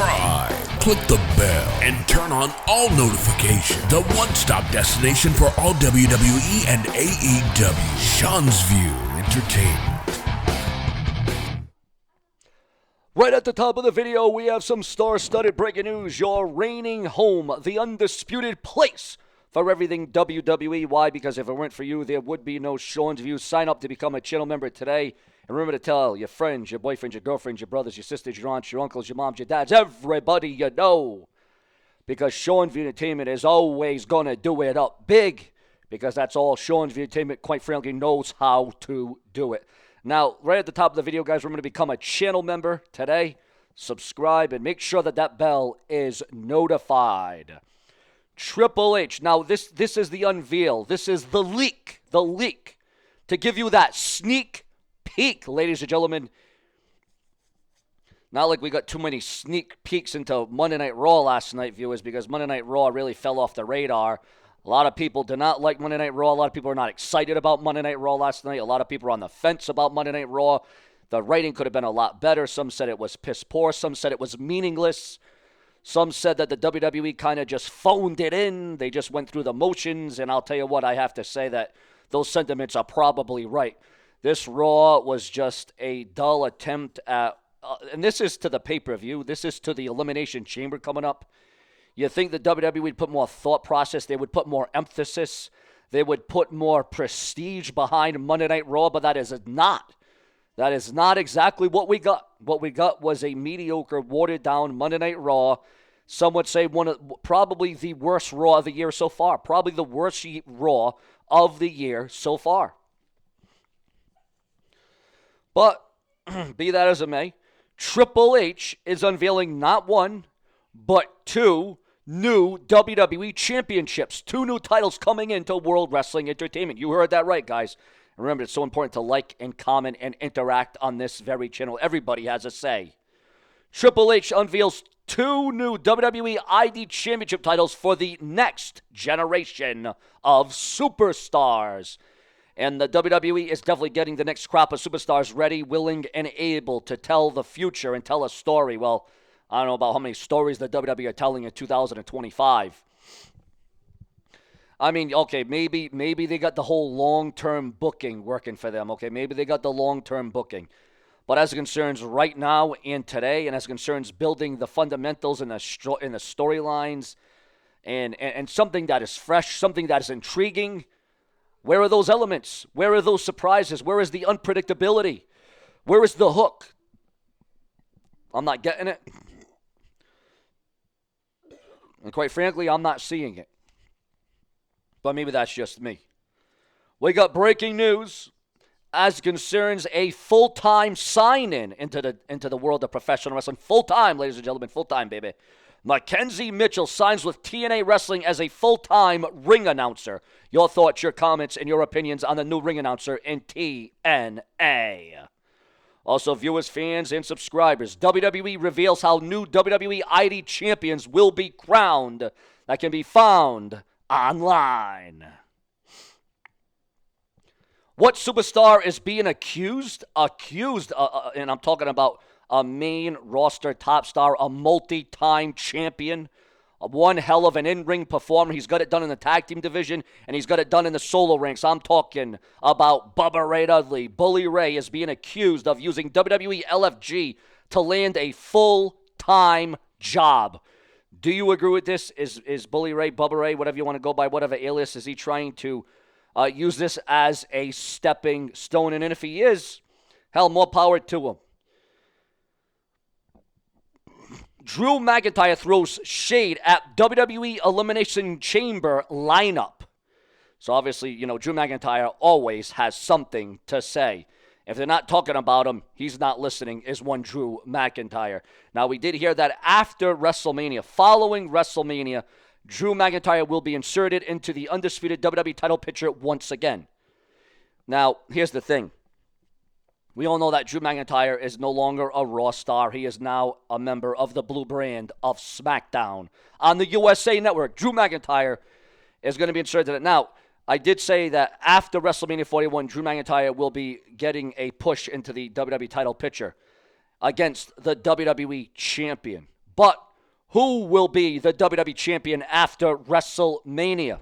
subscribe, click the bell, and turn on all notifications. The one-stop destination for all WWE and AEW. Seanzviewent Entertainment. Right at the top of the video, we have some star-studded breaking news. Your reigning home, the undisputed place for everything WWE. Why? Because if it weren't for you, there would be no Sean's View. Sign up to become a channel member today. And remember to tell your friends, your boyfriends, your girlfriends, your brothers, your sisters, your aunts, your uncles, your moms, your dads, everybody you know. Because Sean's View Entertainment is always going to do it up big. Because that's all Sean's View Entertainment, quite frankly, knows how to do it. Now, right at the top of the video, guys, remember to become a channel member today. Subscribe and make sure that that bell is notified. Triple H. Now, this is the unveil. This is the leak. The leak. To give you that sneak peek, ladies and gentlemen. Not like we got too many sneak peeks into Monday Night Raw last night, viewers, because Monday Night Raw really fell off the radar. A lot of people did not like Monday Night Raw. A lot of people are not excited about Monday Night Raw last night. A lot of people are on the fence about Monday Night Raw. The writing could have been a lot better. Some said it was piss poor. Some said it was meaningless. Some said that the WWE kind of just phoned it in. They just went through the motions. And I'll tell you what, I have to say that those sentiments are probably right. This Raw was just a dull attempt at, and this is to the pay-per-view. This is to the Elimination Chamber coming up. You think the WWE would put more thought process. They would put more emphasis. They would put more prestige behind Monday Night Raw, but that is not. That is not exactly what we got. What we got was a mediocre, watered-down Monday Night Raw. Some would say probably the worst Raw of the year so far. Probably the worst Raw of the year so far. But, be that as it may, Triple H is unveiling not one, but two new WWE championships. 2 new titles coming into World Wrestling Entertainment. You heard that right, guys. Remember, it's so important to like and comment and interact on this very channel. Everybody has a say. Triple H unveils 2 new WWE ID Championship titles for the next generation of superstars. And the WWE is definitely getting the next crop of superstars ready, willing, and able to tell the future and tell a story. Well, I don't know about how many stories the WWE are telling in 2025. I mean, okay, maybe they got the whole long-term booking working for them. Okay, maybe they got the long-term booking. But as it concerns right now and today, and as it concerns building the fundamentals and the storylines, and something that is fresh, something that is intriguing, where are those elements? Where are those surprises? Where is the unpredictability? Where is the hook? I'm not getting it. And quite frankly, I'm not seeing it. But maybe that's just me. We got breaking news as concerns a full-time sign-in into the world of professional wrestling. Full-time, ladies and gentlemen, full-time, baby. Mackenzie Mitchell signs with TNA Wrestling as a full-time ring announcer. Your thoughts, your comments, and your opinions on the new ring announcer in TNA. Also, viewers, fans, and subscribers, WWE reveals how new WWE ID champions will be crowned. That can be found online. What superstar is being accused? And I'm talking about a main roster top star, a multi-time champion, one hell of an in-ring performer. He's got it done in the tag team division, and he's got it done in the solo ranks. I'm talking about Bubba Ray Dudley. Bully Ray is being accused of using WWE LFG to land a full-time job. Do you agree with this? Is Bully Ray, Bubba Ray, whatever you want to go by, whatever alias, is he trying to use this as a stepping stone? And if he is, hell, more power to him. Drew McIntyre throws shade at WWE Elimination Chamber lineup. So obviously, Drew McIntyre always has something to say. If they're not talking about him, he's not listening, is one Drew McIntyre. Now, we did hear that after WrestleMania, following WrestleMania, Drew McIntyre will be inserted into the undisputed WWE title picture once again. Now, here's the thing. We all know that Drew McIntyre is no longer a Raw star. He is now a member of the blue brand of Smackdown on the USA Network. Drew McIntyre is going to be inserted. Now, I did say that after WrestleMania 41, Drew McIntyre will be getting a push into the WWE title picture against the WWE champion. But who will be the WWE champion after WrestleMania?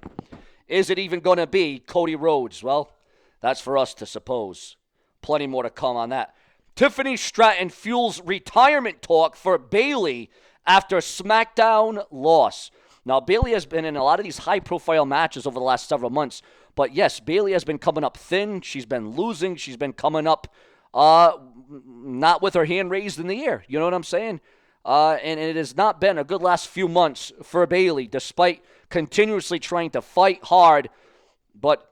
Is it even going to be Cody Rhodes? Well, that's for us to suppose. Plenty more to come on that. Tiffany Stratton fuels retirement talk for Bayley after SmackDown loss. Now, Bayley has been in a lot of these high-profile matches over the last several months. But, yes, Bayley has been coming up thin. She's been losing. She's been coming up not with her hand raised in the air. You know what I'm saying? And it has not been a good last few months for Bayley, despite continuously trying to fight hard. But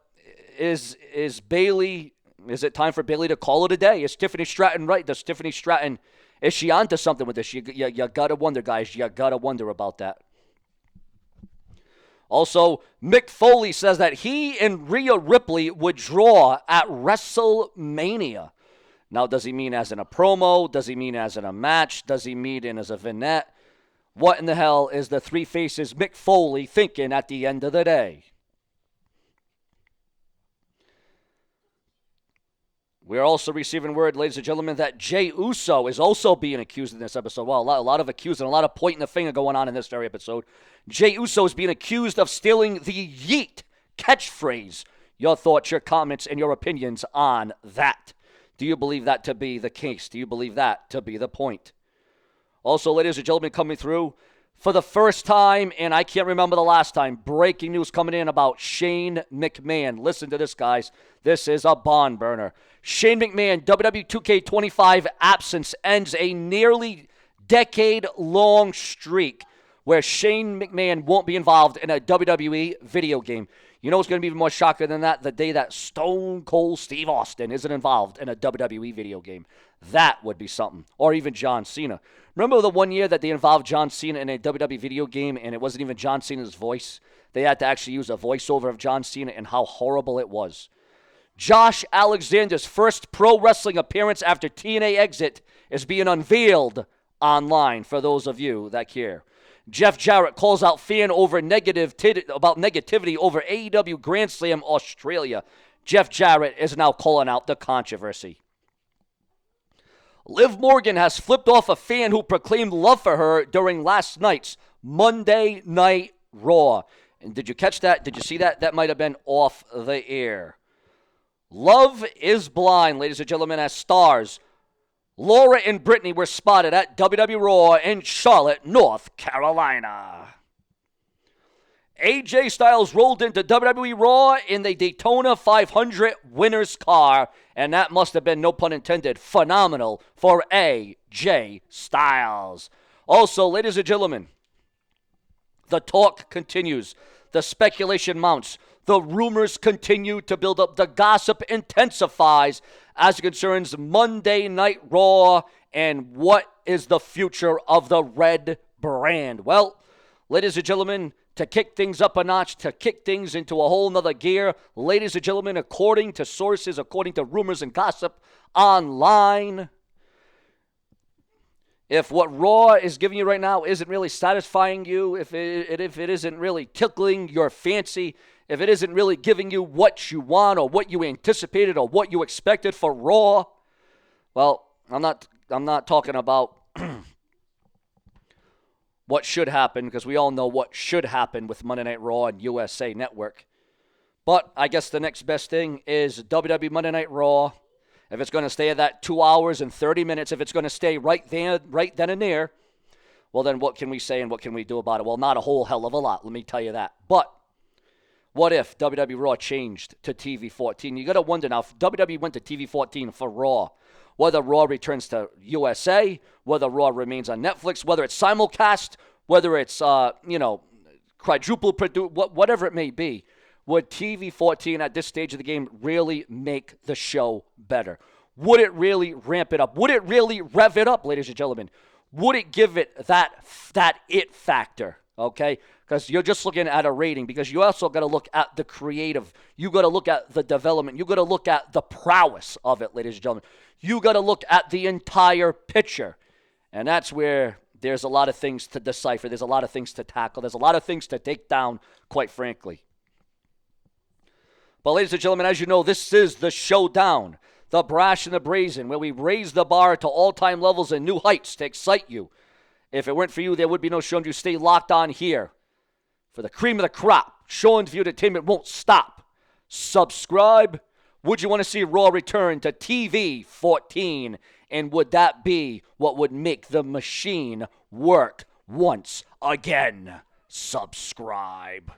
is it time for Bayley to call it a day? Is Tiffany Stratton right? Does Tiffany Stratton, is she onto something with this? You got to wonder, guys. You got to wonder about that. Also, Mick Foley says that he and Rhea Ripley would draw at WrestleMania. Now, does he mean as in a promo? Does he mean as in a match? Does he mean as a vignette? What in the hell is the three faces Mick Foley thinking at the end of the day? We're also receiving word, ladies and gentlemen, that Jey Uso is also being accused in this episode. Well, a lot of accusing, a lot of pointing the finger going on in this very episode. Jey Uso is being accused of stealing the yeet catchphrase. Your thoughts, your comments, and your opinions on that. Do you believe that to be the case? Do you believe that to be the point? Also, ladies and gentlemen, coming through for the first time, and I can't remember the last time, breaking news coming in about Shane McMahon. Listen to this, guys. This is a barn burner. Shane McMahon, WWE 2K25 absence ends a nearly decade-long streak where Shane McMahon won't be involved in a WWE video game. You know what's going to be even more shocking than that? The day that Stone Cold Steve Austin isn't involved in a WWE video game. That would be something. Or even John Cena. Remember the one year that they involved John Cena in a WWE video game and it wasn't even John Cena's voice? They had to actually use a voiceover of John Cena and how horrible it was. Josh Alexander's first pro wrestling appearance after TNA exit is being unveiled online for those of you that care. Jeff Jarrett calls out fan over negativity over AEW Grand Slam Australia. Jeff Jarrett is now calling out the controversy. Liv Morgan has flipped off a fan who proclaimed love for her during last night's Monday Night Raw. And did you catch that? Did you see that? That might have been off the air. Love is Blind, ladies and gentlemen, as stars Laura and Brittany were spotted at WWE Raw in Charlotte, North Carolina. AJ Styles rolled into WWE Raw in the Daytona 500 winner's car, and that must have been, no pun intended, phenomenal for AJ Styles. Also, ladies and gentlemen, the talk continues. The speculation mounts. The rumors continue to build up. The gossip intensifies as it concerns Monday Night Raw and what is the future of the Red brand. Well, ladies and gentlemen, to kick things up a notch, to kick things into a whole nother gear, ladies and gentlemen, according to sources, according to rumors and gossip online, if what Raw is giving you right now isn't really satisfying you, if it isn't really tickling your fancy, if it isn't really giving you what you want or what you anticipated or what you expected for Raw, well, I'm not talking about what should happen, because we all know what should happen with Monday Night Raw and USA Network. But I guess the next best thing is WWE Monday Night Raw. If it's going to stay at that 2 hours and 30 minutes, if it's going to stay right then and there, well, then what can we say and what can we do about it? Well, not a whole hell of a lot, let me tell you that. But what if WWE Raw changed to TV 14? You got to wonder now, if WWE went to TV 14 for Raw, whether Raw returns to USA, whether Raw remains on Netflix, whether it's simulcast, whether it's, quadruple produced, whatever it may be, would TV 14 at this stage of the game really make the show better? Would it really ramp it up? Would it really rev it up, ladies and gentlemen? Would it give it that it factor, okay? Because you're just looking at a rating, because you also got to look at the creative. You got to look at the development. You got to look at the prowess of it, ladies and gentlemen. You got to look at the entire picture. And that's where there's a lot of things to decipher. There's a lot of things to tackle. There's a lot of things to take down, quite frankly. But ladies and gentlemen, as you know, this is the showdown, the brash and the brazen, where we raise the bar to all-time levels and new heights to excite you. If it weren't for you, there would be no Seanzview. Stay locked on here for the cream of the crop. Seanzview Entertainment won't stop. Subscribe. Would you want to see Raw return to TV 14? And would that be what would make the machine work once again? Subscribe.